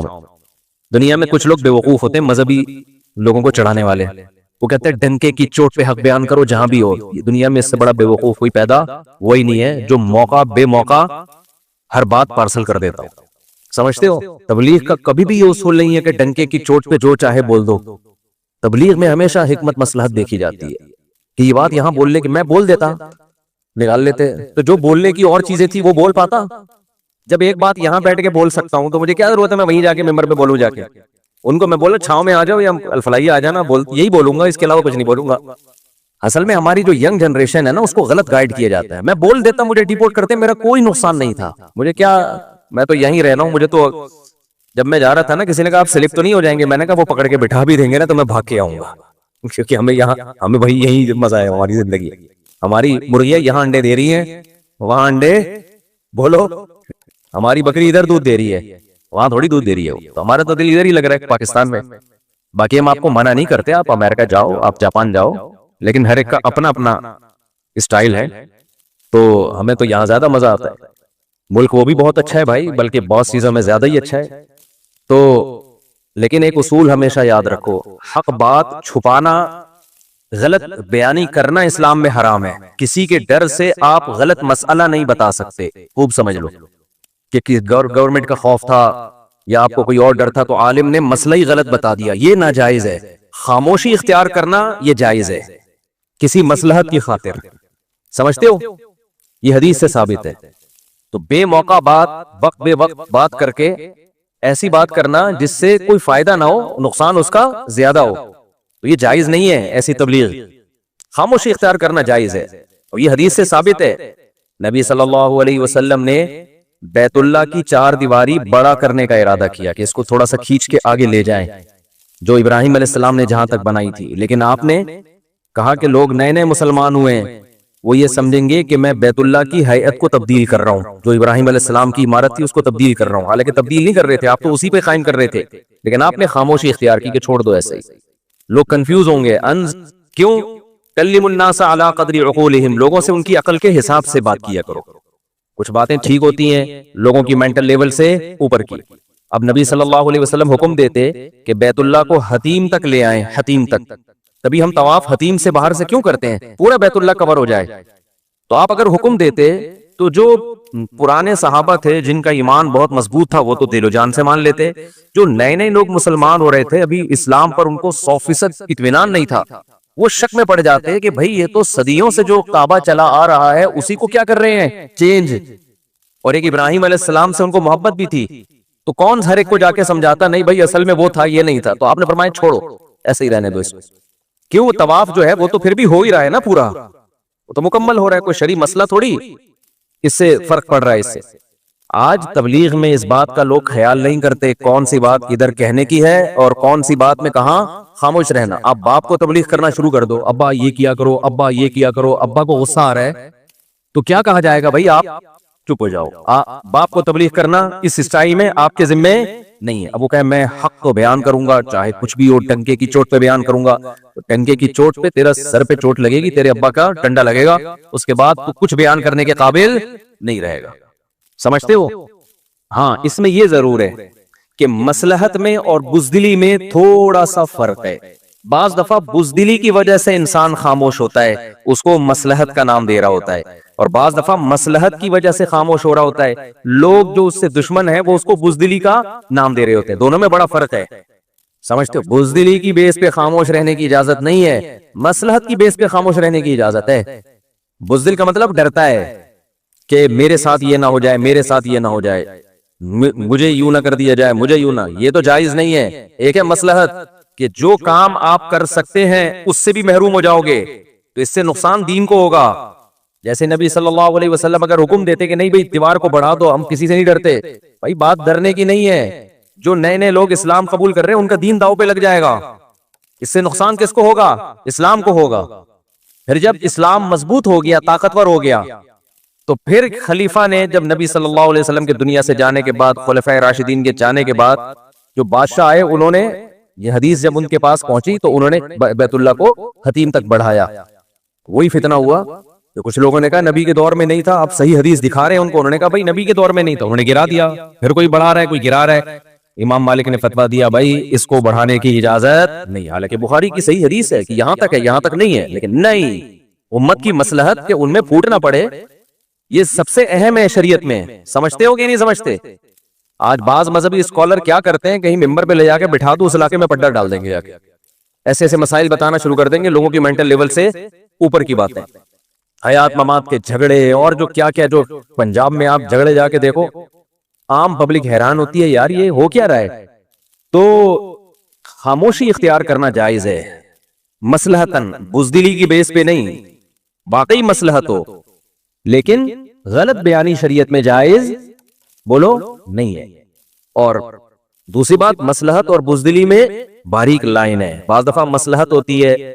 میں۔ دنیا میں کچھ لوگ بیوقوف ہوتے ہیں مذہبی لوگوں کو چڑھانے والے، وہ کہتے ہیں ڈنکے کی چوٹ پہ حق بیان کرو جہاں بھی ہو۔ دنیا میں اس سے بڑا بیوقوف کوئی پیدا وہی نہیں ہے جو موقع بے موقع ہر بات پارسل کر دیتا ہو۔ سمجھتے ہو؟ تبلیغ کا کبھی بھی یہ اصول نہیں ہے کہ ڈنکے کی چوٹ پہ جو چاہے بول دو۔ تبلیغ میں ہمیشہ حکمت مصلحت دیکھی جاتی ہے کہ یہ بات یہاں بولنے کی، میں بول دیتا نکال لیتے، تو جو بولنے کی اور چیزیں تھی وہ بول پاتا۔ جب ایک بات یہاں بیٹھ کے بول سکتا ہوں تو مجھے کیا ضرورت ہے میں وہیں جا کے ممبر پہ بولوں جا کے؟ ان کو میں بولا چھاؤں میں آ جاؤ یا الفلاحی آ جانا، یہی بولوں گا، اس کے علاوہ کچھ نہیں بولوں گا۔ اصل میں ہماری جو ینگ جنریشن ہے نا اس کو غلط گائیڈ کیا جاتا ہے۔ میں بول دیتا، مجھے ڈیپورٹ کرتے، میرا کوئی نقصان نہیں تھا، مجھے کیا، میں تو یہیں رہنا ہوں۔ مجھے تو جب میں جا رہا تھا نا کسی نے کہا آپ سلپ تو نہیں ہو جائیں گے، میں نے کہا وہ پکڑ کے بٹھا بھی دیں گے نا تو میں بھاگ کے آؤں گا، کیونکہ ہمیں بھائی یہی مزہ ہے ہماری زندگی۔ ہماری مرغیاں یہاں انڈے دے رہی ہیں، وہاں انڈے بولو، ہماری بکری ادھر دودھ دے رہی ہے، وہاں تھوڑی دودھ دے رہی ہے، تو ہمارا تو دل ادھر ہی لگ رہا ہے پاکستان میں۔ باقی ہم آپ کو منع نہیں کرتے، آپ امریکہ جاؤ، آپ جاپان جاؤ، لیکن ہر ایک کا اپنا اپنا اسٹائل ہے، تو ہمیں تو یہاں زیادہ مزہ آتا ہے۔ ملک وہ بھی بہت اچھا ہے بھائی، بلکہ بہت چیزوں میں زیادہ ہی اچھا ہے۔ تو لیکن ایک اصول ہمیشہ یاد رکھو، حق بات چھپانا، غلط بیانی کرنا اسلام میں حرام ہے۔ کسی کے ڈر سے آپ غلط مسئلہ نہیں بتا سکتے، خوب سمجھ لو کہ گورنمنٹ کا خوف تھا یا آپ کو کوئی اور ڈر تھا تو عالم نے مسئلہ ہی غلط بتا دیا، یہ ناجائز ہے۔ خاموشی اختیار کرنا یہ جائز ہے کسی مصلحت کی خاطر، سمجھتے ہو؟ یہ حدیث سے ثابت ہے۔ تو بے موقع بات، وقت بے وقت بات کر کے ایسی بات کرنا جس سے کوئی فائدہ نہ ہو، نقصان اس کا زیادہ ہو، تو یہ جائز نہیں ہے۔ ایسی تبلیغ، خاموشی اختیار کرنا جائز ہے، اور یہ حدیث سے ثابت ہے۔ نبی صلی اللہ علیہ وسلم نے بیت اللہ کی چار دیواری بڑا کرنے کا ارادہ کیا کہ اس کو تھوڑا سا کھینچ کے آگے لے جائیں، جو ابراہیم علیہ السلام نے جہاں تک بنائی تھی، لیکن آپ نے کہا کہ لوگ نئے نئے مسلمان ہوئے ہیں، وہ یہ سمجھیں گے کہ میں بیت اللہ کی ہیئت کو تبدیل کر رہا ہوں، جو ابراہیم علیہ السلام کی عمارت تھی اس کو تبدیل کر رہا ہوں، حالانکہ تبدیل نہیں کر رہے تھے، آپ تو اسی پہ قائم کر رہے تھے، لیکن آپ نے خاموشی اختیار کی کہ چھوڑ دو ایسے ہی۔ لوگ کنفیوز ہوں گے، کیوں؟ کلم الناس علی قدر عقولہم، لوگوں سے ان کی عقل کے حساب سے بات کیا کرو۔ کچھ باتیں ٹھیک ہوتی ہیں لوگوں کی مینٹل لیول سے اوپر کی۔ اب نبی صلی اللہ علیہ وسلم حکم دیتے کہ بیت اللہ کو حتیم تک لے آئیں، حتیم تک، تبھی ہم طواف حتیم سے باہر سے کیوں کرتے ہیں؟ پورا بیت اللہ کور ہو جائے۔ تو آپ اگر حکم دیتے تو جو پرانے صحابہ تھے جن کا ایمان بہت مضبوط تھا وہ تو دل و جان سے مان لیتے، جو نئے نئے لوگ مسلمان ہو رہے تھے، ابھی اسلام پر ان کو 100% اطمینان نہیں تھا، وہ شک میں پڑ جاتے کہ بھئی یہ تو صدیوں سے جو کعبہ چلا آ رہا ہے اسی کو کیا کر رہے ہیں چینج، اور ایک ابراہیم علیہ السلام سے ان کو محبت بھی تھی، تو کون ہر ایک کو جا کے سمجھاتا نہیں بھئی اصل میں وہ تھا یہ نہیں تھا؟ تو آپ نے فرمایا چھوڑو، ایسے ہی رہنے دو اس کو۔ کیوں؟ طواف جو ہے وہ تو پھر بھی ہو ہی رہا ہے نا، پورا وہ تو مکمل ہو رہا ہے، کوئی شرعی مسئلہ تھوڑی اس سے فرق پڑ رہا ہے اس سے۔ آج تبلیغ میں اس بات کا لوگ خیال نہیں کرتے کون سی بات ادھر کہنے کی ہے اور کون سی بات میں کہاں خاموش رہنا۔ اب باپ کو تبلیغ کرنا شروع کر دو، ابا یہ کیا کرو، ابا یہ کیا کرو، ابا کو غصہ آ رہا ہے تو کیا کہا جائے گا؟ بھائی آپ چپ ہو جاؤ۔ باپ کو تبلیغ کرنا اس اسٹائل میں آپ کے ذمہ نہیں ہے۔ اب وہ کہے میں حق کو بیان کروں گا چاہے کچھ بھی ہو، ٹنکے کی چوٹ پہ بیان کروں گا، تو ٹنکے کی چوٹ پہ تیرا سر پہ چوٹ لگے گی، تیرے ابا کا ڈنڈا لگے گا، اس کے بعد تو کچھ بیان کرنے کے قابل نہیں رہے گا۔ سمجھتے ہو؟ ہاں، اس میں یہ ضرور ہے کہ مصلحت میں اور بزدلی میں تھوڑا سا فرق ہے۔ بعض دفعہ بزدلی کی وجہ سے انسان خاموش ہوتا ہے، اس کو مصلحت کا نام دے رہا ہوتا ہے، اور بعض دفعہ مصلحت کی وجہ سے خاموش ہو رہا ہوتا ہے، لوگ جو اس سے دشمن ہیں وہ اس کو بزدلی کا نام دے رہے ہوتے ہیں۔ دونوں میں بڑا فرق ہے، سمجھتے ہو؟ بزدلی کی بیس پہ خاموش رہنے کی اجازت نہیں ہے، مصلحت کی بیس پہ خاموش رہنے کی اجازت ہے۔ بزدل کا مطلب ڈرتا ہے کہ میرے ساتھ یہ نہ ہو جائے، میرے ساتھ یہ نہ ہو جائے، مجھے یوں نہ کر دیا جائے، مجھے یوں نہ، یہ تو جائز نہیں ہے۔ ایک ہے مصلحت کہ جو کام آپ کر سکتے ہیں اس سے بھی محروم ہو جاؤ گے تو اس سے نقصان دین کو ہوگا۔ جیسے نبی صلی اللہ علیہ وسلم اگر حکم دیتے کہ نہیں بھئی دیوار کو بڑھا دو، ہم کسی سے نہیں ڈرتے، بھائی بات ڈرنے کی نہیں ہے، جو نئے نئے لوگ اسلام قبول کر رہے ہیں ان کا دین داؤ پہ لگ جائے گا، اس سے نقصان کس کو ہوگا؟ اسلام کو ہوگا۔ پھر جب اسلام مضبوط ہو گیا، طاقتور ہو گیا، تو پھر خلیفہ نے جب نبی صلی اللہ علیہ وسلم کے دنیا سے جانے کے بعد، خلفائے راشدین کے جانے کے بعد جو بادشاہ آئے، انہوں نے یہ حدیث جب ان کے پاس پہنچی تو انہوں نے بیت اللہ کو حتیم تک بڑھایا۔ وہی فتنہ ہوا تو کچھ لوگوں نے کہا نبی کے دور میں نہیں تھا، آپ صحیح حدیث دکھا رہے ہیں ان کو، انہوں نے کہا بھائی نبی کے دور میں نہیں تھا، انہوں نے گرا دیا۔ پھر کوئی بڑھا رہا ہے، کوئی گرا رہا ہے۔ امام مالک نے فتویٰ دیا بھائی اس کو بڑھانے کی اجازت نہیں، حالانکہ بخاری کی صحیح حدیث ہے کہ یہاں تک ہے، یہاں تک نہیں ہے، لیکن نہیں، امت کی مصلحت کہ ان میں پھوٹ نہ پڑے یہ سب سے اہم ہے شریعت میں. سمجھتے ہو کہ نہیں سمجھتے؟ آج بعض مذہبی اسکالر کیا کرتے ہیں، کہیں ممبر پہ لے جا کے بٹھا دو، اس علاقے میں پڈا ڈال دیں گے جا کے، ایسے ایسے مسائل بتانا شروع کر دیں گے لوگوں کی مینٹل لیول سے اوپر کی باتیں، حیات ممات کے جھگڑے اور جو کیا کیا. جو پنجاب میں آپ جھگڑے جا کے دیکھو، عام پبلک حیران ہوتی ہے یار یہ ہو کیا رہا ہے. تو خاموشی اختیار کرنا جائز ہے، مصلحتاً، بزدلی کی بیس پہ نہیں، واقعی مصلحت ہو، لیکن غلط بیانی شریعت میں جائز بولو نہیں ہے. اور دوسری بات، مصلحت اور بزدلی میں باریک لائن ہے. بعض دفعہ مصلحت ہوتی ہے،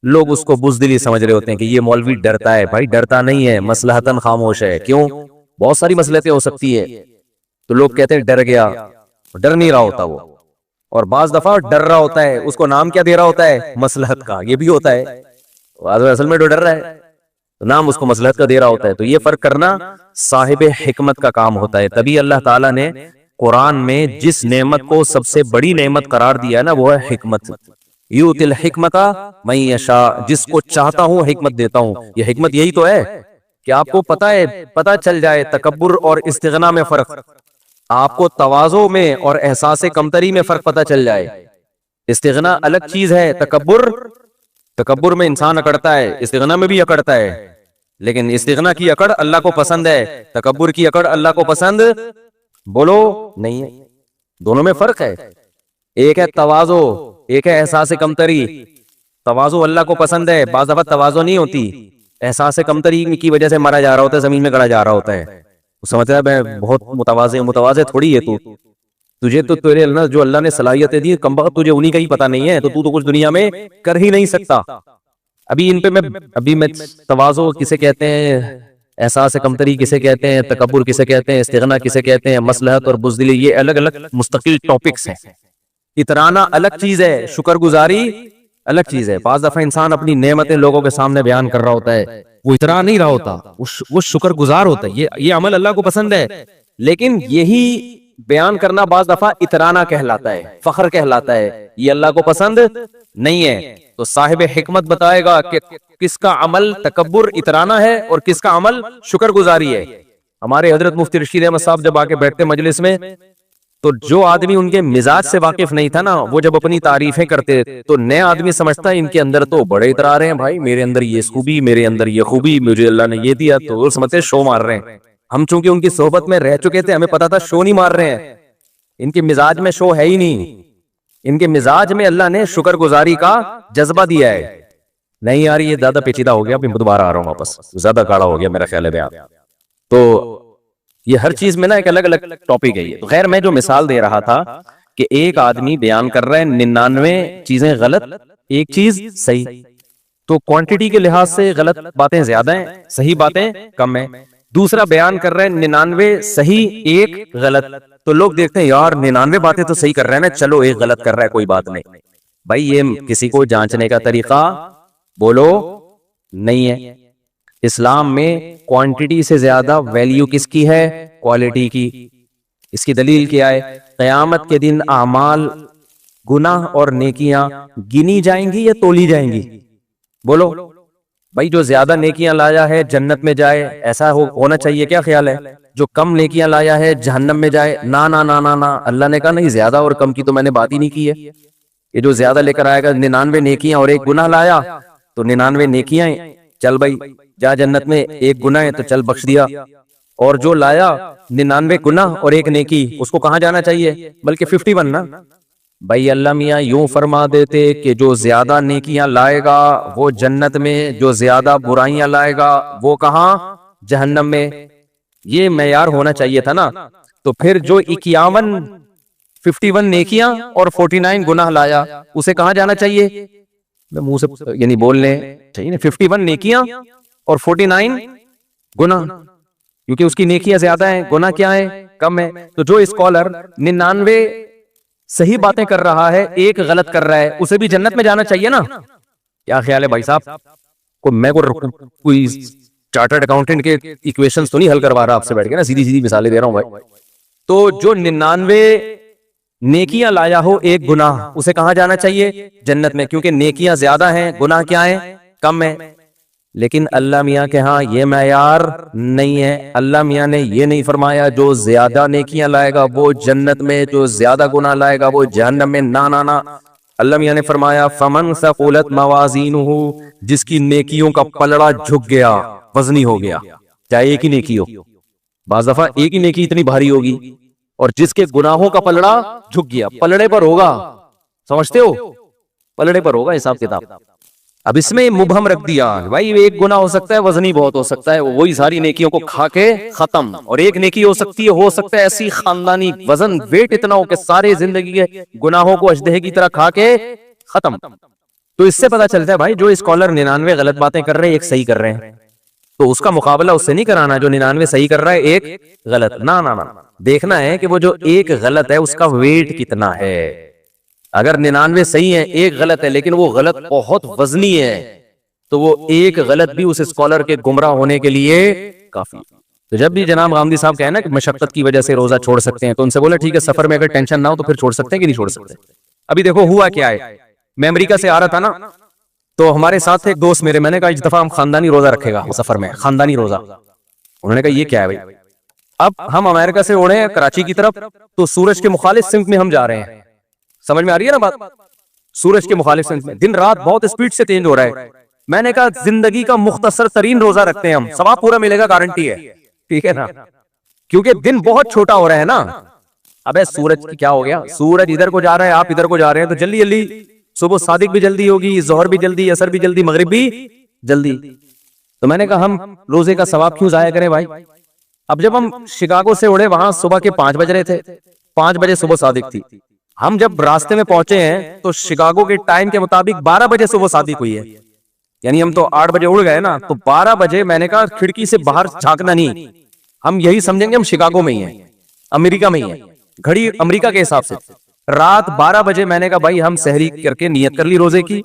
لوگ اس کو بزدلی سمجھ رہے ہوتے ہیں کہ یہ مولوی ڈرتا ہے. بھائی ڈرتا نہیں ہے، مصلحتاً خاموش ہے. کیوں؟ بہت ساری مصلحتیں ہو سکتی ہے، تو لوگ کہتے ہیں ڈر گیا، ڈر نہیں رہا ہوتا وہ. اور بعض دفعہ ڈر رہا ہوتا ہے، اس کو نام کیا دے رہا ہوتا ہے؟ مصلحت کا. یہ بھی ہوتا ہے، اصل میں جو ڈر رہا ہے نام اس کو مصلحت کا دے رہا ہوتا ہے. تو یہ فرق کرنا صاحب حکمت کا کام ہوتا ہے. تبھی اللہ تعالیٰ نے قرآن میں جس نعمت کو سب سے بڑی نعمت قرار دیا ہے نا، وہ ہے حکمت. یؤتی الحکمت من یشاء، جس کو چاہتا ہوں حکمت دیتا ہوں. یہ حکمت یہی تو ہے کہ آپ کو پتہ چل جائے تکبر اور استغنا میں فرق، آپ کو تواضع میں اور احساس کمتری میں فرق پتہ چل جائے. استغنا الگ چیز ہے، تکبر میں انسان اکڑتا ہے، استغنا میں بھی اکڑتا ہے، لیکن استغنا کی اکڑ اللہ کو پسند ہے، تکبر کی اکڑ اللہ کو پسند بولو نہیں ہے. دونوں میں فرق ہے. ایک ہے تواضع، ایک ہے احساس کمتری. تواضع اللہ کو پسند ہے، بعض دفعہ تواضع نہیں ہوتی، احساس کمتری کی وجہ سے مرا جا رہا ہوتا ہے، زمین میں گڑا جا رہا ہوتا ہے. سمجھتا ہے میں بہت متواضع تھوڑی ہے. تجھے تو تیرے اللہ جو اللہ نے صلاحیتیں دی کمبخت، تجھے انہی کا ہی پتہ نہیں ہے، تو کچھ دنیا میں کر ہی نہیں سکتا. ابھی میں تواضع کسے کہتے ہیں، احساس کمتری کسے کہتے ہیں، تکبر کسے کہتے ہیں، استغنا کسے کہتے ہیں، مصلحت اور بزدلی، یہ الگ الگ مستقل ٹاپکس ہیں. اترانا الگ چیز ہے، شکر گزاری الگ چیز ہے. بعض دفعہ انسان اپنی نعمتیں لوگوں کے سامنے بیان کر رہا ہوتا ہے، وہ اترا نہیں رہا ہوتا، وہ شکر گزار ہوتا ہے. یہ عمل اللہ کو پسند ہے، لیکن یہی بیان کرنا بعض دفعہ اترانا کہلاتا ہے، فخر کہلاتا ہے. یہ اللہ کو پسند نہیں ہے. تو صاحب حکمت بتائے گا کہ کس کا عمل تکبر اترانا ہے اور کس کا عمل شکر گزاری ہے. ہمارے حضرت مفتی رشید احمد صاحب جب آ کے بیٹھتے مجلس میں، تو جو آدمی ان کے مزاج سے واقف نہیں تھا نا، وہ جب اپنی تعریفیں کرتے تو نیا آدمی سمجھتا ہے ان کے اندر تو بڑے اترا رہے ہیں، بھائی میرے اندر یہ خوبی، میرے اندر یہ خوبی، مجھے اللہ نے یہ دیا، تو وہ سمجھتے شو مار رہے ہیں. ہم چونکہ ان کی صحبت میں رہ چکے تھے، ہمیں پتا تھا شو نہیں مار رہے ہیں. ان کے مزاج میں شو ہے ہی نہیں، ان کے مزاج میں اللہ نے شکر گزاری کا جذبہ دیا ہے. نہیں یار یہ زیادہ پیچیدہ ہو گیا، ابھی دوبارہ آ رہا ہوں واپس، زیادہ گاڑا ہو گیا میرا خیال ہے بیان. تو یہ ہر چیز میں نا ایک الگ الگ ٹاپک ہے. یہ تو خیر میں جو مثال دے رہا تھا کہ ایک آدمی بیان کر رہا ہے 99 چیزیں غلط، ایک چیز صحیح، تو کوانٹٹی کے لحاظ سے غلط باتیں زیادہ ہیں، صحیح باتیں کم ہیں. دوسرا بیان کر رہے ہیں 99 صحیح ایک غلط، تو لوگ دیکھتے ہیں یار 99 باتیں تو صحیح کر رہے ہیں نا، چلو ایک غلط کر رہا ہے کوئی بات نہیں. بھائی یہ کسی کو جانچنے کا طریقہ بولو نہیں ہے. اسلام میں کوانٹٹی سے زیادہ ویلیو کس کی ہے؟ کوالٹی کی. اس کی دلیل کیا ہے؟ قیامت کے دن اعمال، گناہ اور نیکیاں گنی جائیں گی یا تولی جائیں گی؟ بولو بھائی جو زیادہ نیکیاں لایا ہے جنت میں جائے، ایسا ہونا چاہیے؟ کیا خیال ہے؟ جو کم نیکیاں لایا ہے جہنم میں جائے؟ نا نا نا نا نا، اللہ نے کہا نہیں، زیادہ اور کم کی تو میں نے بات ہی نہیں کی ہے. یہ جو زیادہ لے کر آئے گا 99 نیکیاں اور ایک گناہ لایا، تو 99 نیکیاں چل بھائی جا جنت میں، ایک گناہ ہے تو چل بخش دیا. اور جو لایا 99 گناہ اور ایک نیکی، اس کو کہاں جانا چاہیے؟ بلکہ 51 نا. بھائی اللہ میاں یوں فرما دیتے کہ جو زیادہ نیکیاں لائے گا وہ جنت میں، جو زیادہ برائیاں لائے گا وہ کہاں؟ جہنم میں. یہ معیار ہونا چاہیے تھا نا. تو پھر جو 51 نیکیاں اور 49 گناہ لایا، اسے کہاں جانا چاہیے؟ میں منہ سے یعنی بولنے چاہیے نا، 51 نیکیاں اور 49 گناہ، کیونکہ اس کی نیکیاں زیادہ ہیں، گناہ کیا ہیں؟ کم ہے. تو جو اسکالر 99 صحیح باتیں کر رہا ہے، ایک غلط کر رہا ہے، اسے بھی جنت میں جانا چاہیے نا. کیا خیال ہے بھائی صاحب؟ میں کوئی چارٹرڈ اکاؤنٹنٹ کے ایکویشنز تو نہیں حل کروا رہا آپ سے بیٹھ کے نا، سیدھی سیدھی مثالیں دے رہا ہوں بھائی. تو جو 99 نیکیاں لایا ہو ایک گناہ، اسے کہاں جانا چاہیے؟ جنت میں، کیونکہ نیکیاں زیادہ ہیں، گناہ کیا ہیں؟ کم ہیں۔ لیکن اللہ میاں کے ہاں یہ معیار نہیں ہے۔ اللہ میاں نے یہ نہیں فرمایا جو زیادہ نیکیاں لائے گا وہ جنت میں، جو زیادہ گناہ لائے گا وہ جہنم میں۔ نا نا نا، اللہ میاں نے فرمایا فمن ثقلت موازینہ، جس کی نیکیوں کا پلڑا جھک گیا، وزنی ہو گیا، چاہے ایک ہی نیکی ہو، بعض دفعہ ایک ہی نیکی اتنی بھاری ہوگی، اور جس کے گناہوں کا پلڑا جھک گیا، پلڑے پر ہوگا، سمجھتے ہو، پلڑے پر ہوگا حساب کتاب۔ اب اس میں مبہم رکھ دیا بھائی، ایک گناہ ہو سکتا ہے وزنی بہت ہو سکتا ہے، وہی ساری نیکیوں کو کھا کے ختم، اور ایک نیکی ہو سکتی ہے، ہو سکتا ہے ایسی خاندانی وزن ویٹ اتنا ہو کہ سارے زندگی کے گناہوں کو اژدہے کی طرح کھا کے ختم۔ تو اس سے پتا چلتا ہے بھائی جو اسکالر 99 غلط باتیں کر رہے ہیں ایک صحیح کر رہے ہیں، تو اس کا مقابلہ اس سے نہیں کرانا جو 99 صحیح کر رہا ہے ایک غلط، نا نا نا، دیکھنا ہے کہ وہ جو ایک غلط ہے اس کا ویٹ کتنا ہے۔ اگر 99 صحیح ہے ایک غلط ہے لیکن وہ غلط بہت وزنی ہے، تو وہ ایک غلط بھی اس اسکالر کے گمراہ ہونے کے لیے کافی ہے۔ تو جب بھی جناب غامدی صاحب کہیں نا کہ مشقت کی وجہ سے روزہ چھوڑ سکتے ہیں، تو ان سے بولے ٹھیک ہے سفر میں اگر ٹینشن نہ ہو تو پھر چھوڑ سکتے ہیں کہ نہیں چھوڑ سکتے۔ ابھی دیکھو ہوا کیا ہے، میں امریکہ سے آ رہا تھا نا، تو ہمارے ساتھ ایک دوست میرے، میں نے کہا اس دفعہ ہم خاندانی روزہ رکھے گا سفر میں، خاندانی روزہ۔ انہوں نے کہا یہ کیا ہے بھائی؟ اب ہم امریکہ سے اڑے ہیں کراچی کی طرف، تو سورج کے مخالف سمت میں ہم جا رہے ہیں، سمجھ میں آ رہی ہے نا بات؟ سورج کے مخالف سمت میں دن رات بہت سپیڈ سے چینج ہو رہا ہے۔ میں نے کہا زندگی کا مختصر ترین روزہ رکھتے ہیں ہم، ثواب پورا ملے گا، گارنٹی ہے، ٹھیک ہے نا، کیونکہ دن بہت چھوٹا ہو رہا ہے نا۔ ابے سورج کیا ہو گیا، سورج ادھر کو جا رہا ہے آپ ادھر کو جا رہے ہیں، تو جلدی جلدی صبح صادق بھی جلدی ہوگی، ظہر بھی جلدی، عصر بھی جلدی، مغرب بھی جلدی۔ تو میں نے کہا ہم روزے کا ثواب کیوں ضائع کریں بھائی؟ اب جب ہم شکاگو سے اڑے وہاں صبح کے 5 بج رہے تھے، 5 بجے صبح صادق تھی، ہم جب راستے میں پہنچے ہیں تو شکاگو کے ٹائم کے مطابق 12 بجے صبح صادق ہوئی ہے، یعنی ہم تو 8 بجے اڑ گئے نا، تو 12 بجے میں نے کہا کھڑکی سے باہر جھانکنا نہیں، ہم یہی سمجھیں گے ہم شکاگو میں ہی ہیں، امریکہ میں ہی ہیں، گھڑی امریکہ کے حساب سے۔ رات 12 بجے میں نے کہا بھائی ہم سحری کر کے نیت کر لی روزے کی،